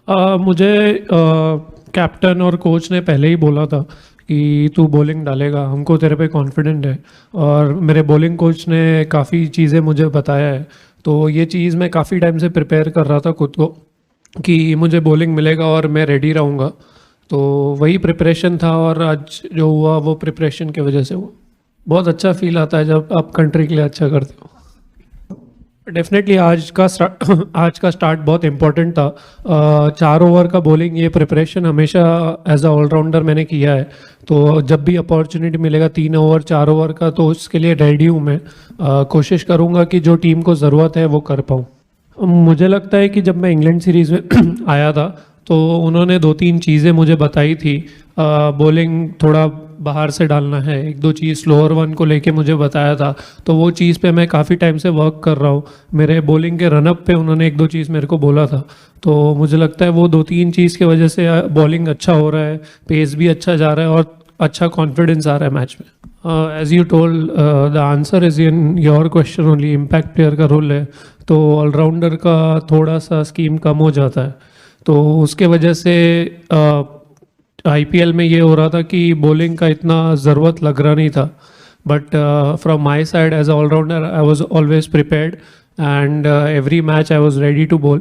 मुझे कैप्टन और कोच ने पहले ही बोला था कि तू बॉलिंग डालेगा, हमको तेरे पे कॉन्फिडेंट है। और मेरे बॉलिंग कोच ने काफ़ी चीज़ें मुझे बताया है, तो ये चीज़ मैं काफ़ी टाइम से प्रिपेयर कर रहा था खुद को कि मुझे बॉलिंग मिलेगा और मैं रेडी रहूँगा। तो वही प्रिपरेशन था और आज जो हुआ वो प्रिपरेशन की वजह से हुआ। बहुत अच्छा फील आता है जब आप कंट्री के लिए अच्छा करते हो। डेफिनेटली आज का स्टार्ट बहुत इम्पोर्टेंट था। 4 ओवर का बॉलिंग, ये प्रिपरेशन हमेशा एज अ ऑलराउंडर मैंने किया है। तो जब भी अपॉर्चुनिटी मिलेगा 3 ओवर 4 ओवर का, तो उसके लिए रेडी हूँ मैं। कोशिश करूँगा कि जो टीम को ज़रूरत है वो कर पाऊँ। मुझे लगता है कि जब मैं इंग्लैंड सीरीज़ में आया था तो उन्होंने 2-3 चीज़ें मुझे बताई थी। बॉलिंग थोड़ा बाहर से डालना है, 1-2 चीज़ स्लोअर वन को लेके मुझे बताया था। तो वो चीज़ पे मैं काफ़ी टाइम से वर्क कर रहा हूँ। मेरे बॉलिंग के रनअप पे उन्होंने 1-2 चीज़ मेरे को बोला था। तो मुझे लगता है वो 2-3 चीज़ की वजह से बॉलिंग अच्छा हो रहा है, पेस भी अच्छा जा रहा है और अच्छा कॉन्फिडेंस आ रहा है मैच में। As you told, the answer is in your question only. Impact player का रोल है, तो ऑलराउंडर का थोड़ा सा स्कीम कम हो जाता है। तो उसके वजह से आईपीएल में ये हो रहा था कि बॉलिंग का इतना ज़रूरत लग रहा नहीं था। But from my side as allrounder I was always prepared and every match I was ready to bowl.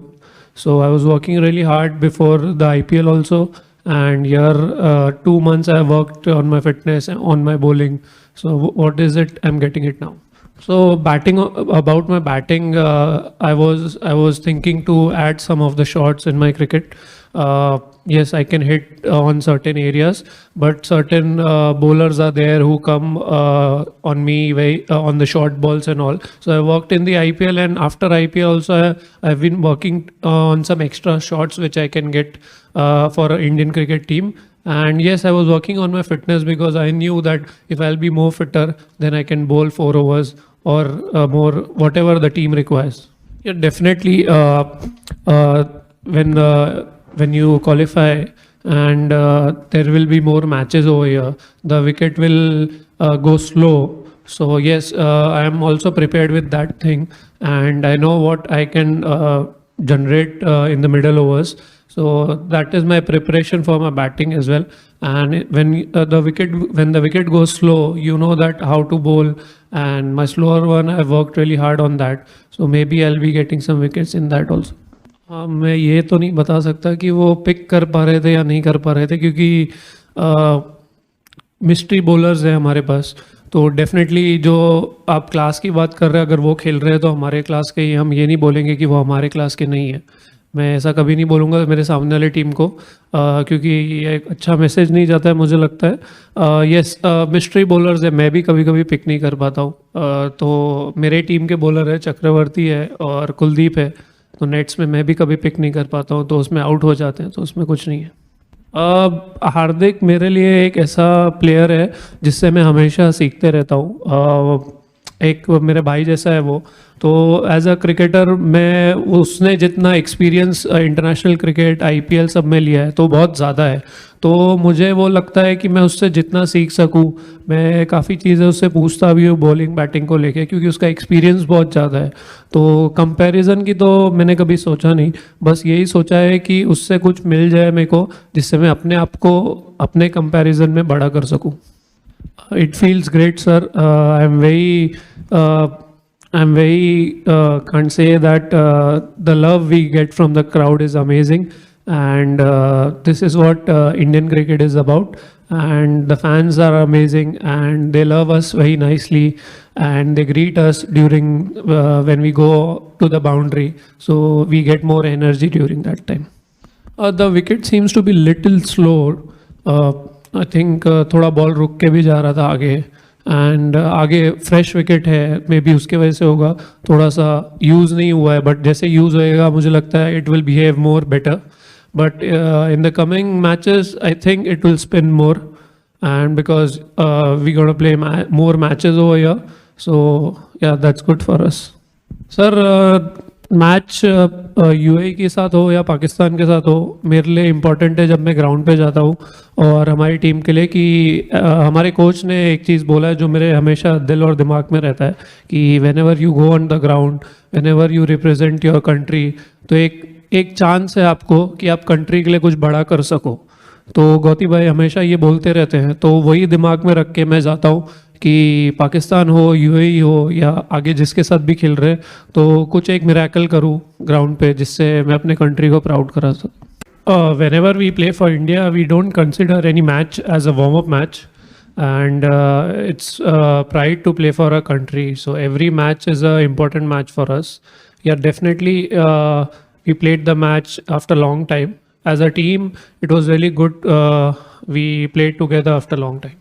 So I was working really hard before the IPL also, and here 2 months I worked on my fitness, on my bowling. So what is it? I'm getting it now. So batting, about my batting, I was thinking to add some of the shots in my cricket. Yes, I can hit on certain areas, but certain bowlers are there who come on me on the short balls and all. So I worked in the IPL, and after IPL also I've been working on some extra shots which I can get for an Indian cricket team. And yes, I was working on my fitness because I knew that if I'll be more fitter, then I can bowl 4 overs or more, whatever the team requires. Yeah, definitely. When you qualify and there will be more matches over here, the wicket will go slow. So yes, I am also prepared with that thing, and I know what I can generate in the middle overs. So that is my preparation for my batting as well. And when the wicket goes slow, you know that how to bowl. And my slower one, I worked really hard on that. So maybe I'll be getting some wickets in that also. मैं ये तो नहीं बता सकता कि वो pick कर पा रहे थे या नहीं कर पा रहे थे, क्योंकि मिस्ट्री बॉलर्स हैं हमारे पास। तो डेफिनेटली जो आप क्लास की बात कर रहे हैं, अगर वो खेल रहे हैं तो हमारे क्लास के ही, हम ये नहीं बोलेंगे कि वो हमारे क्लास के नहीं है। मैं ऐसा कभी नहीं बोलूँगा मेरे सामने वाली टीम को, क्योंकि ये एक अच्छा मैसेज नहीं जाता है मुझे लगता है। यस, मिस्ट्री बॉलर्स है, मैं भी कभी कभी पिक नहीं कर पाता हूँ। तो मेरे टीम के बॉलर है, चक्रवर्ती है और कुलदीप है। तो नेट्स में मैं भी कभी पिक नहीं कर पाता हूँ, तो उसमें आउट हो जाते हैं, तो उसमें कुछ नहीं है। हार्दिक मेरे लिए एक ऐसा प्लेयर है जिससे मैं हमेशा सीखते रहता हूँ। एक मेरे भाई जैसा है वो। तो एज अ क्रिकेटर मैं, उसने जितना एक्सपीरियंस इंटरनेशनल क्रिकेट आईपीएल सब में लिया है तो बहुत ज़्यादा है। तो मुझे वो लगता है कि मैं उससे जितना सीख सकूं, मैं काफ़ी चीज़ें उससे पूछता भी हूँ बॉलिंग बैटिंग को लेके, क्योंकि उसका एक्सपीरियंस बहुत ज़्यादा है। तो कंपैरिजन की तो मैंने कभी सोचा नहीं, बस यही सोचा है कि उससे कुछ मिल जाए मेरे को, जिससे मैं अपने आप को अपने कंपैरिजन में बड़ा कर सकूँ। It feels great, sir. I'm very can't say that the love we get from the crowd is amazing, and this is what Indian cricket is about. And the fans are amazing, and they love us very nicely, and they greet us during when we go to the boundary. So we get more energy during that time. The wicket seems to be little slow. I think थोड़ा ball रुक के भी जा रहा था आगे, and आगे fresh wicket है, मे बी उसके वजह से होगा, थोड़ा सा यूज़ नहीं हुआ है। बट जैसे यूज़ होएगा मुझे लगता है it will behave more better. But in the coming matches I think it will spin more, and because we gonna play more matches over here, so yeah that's good for us. Sir, match UAE के साथ हो या पाकिस्तान के साथ हो, मेरे लिए important है जब मैं ग्राउंड पे जाता हूँ और हमारी टीम के लिए कि हमारे कोच ने एक चीज़ बोला है जो मेरे हमेशा दिल और दिमाग में रहता है कि when ever you go on the ground, when ever you represent your country, तो एक चांस है आपको कि आप कंट्री के लिए कुछ बड़ा कर सको। तो गौती भाई हमेशा ये बोलते रहते हैं, तो वही दिमाग में रख के मैं जाता हूँ कि पाकिस्तान हो, यूएई हो या आगे जिसके साथ भी खेल रहे, तो कुछ एक मिरेकल करूँ ग्राउंड पे जिससे मैं अपने कंट्री को प्राउड करा सकूँ। Whenever we play for India, we don't consider any match as a warm-up match, and it's pride to play for our country. So every match is a important match for us. Yeah, definitely, we played the match after a long time. As a team, it was really good. We played together after a long time.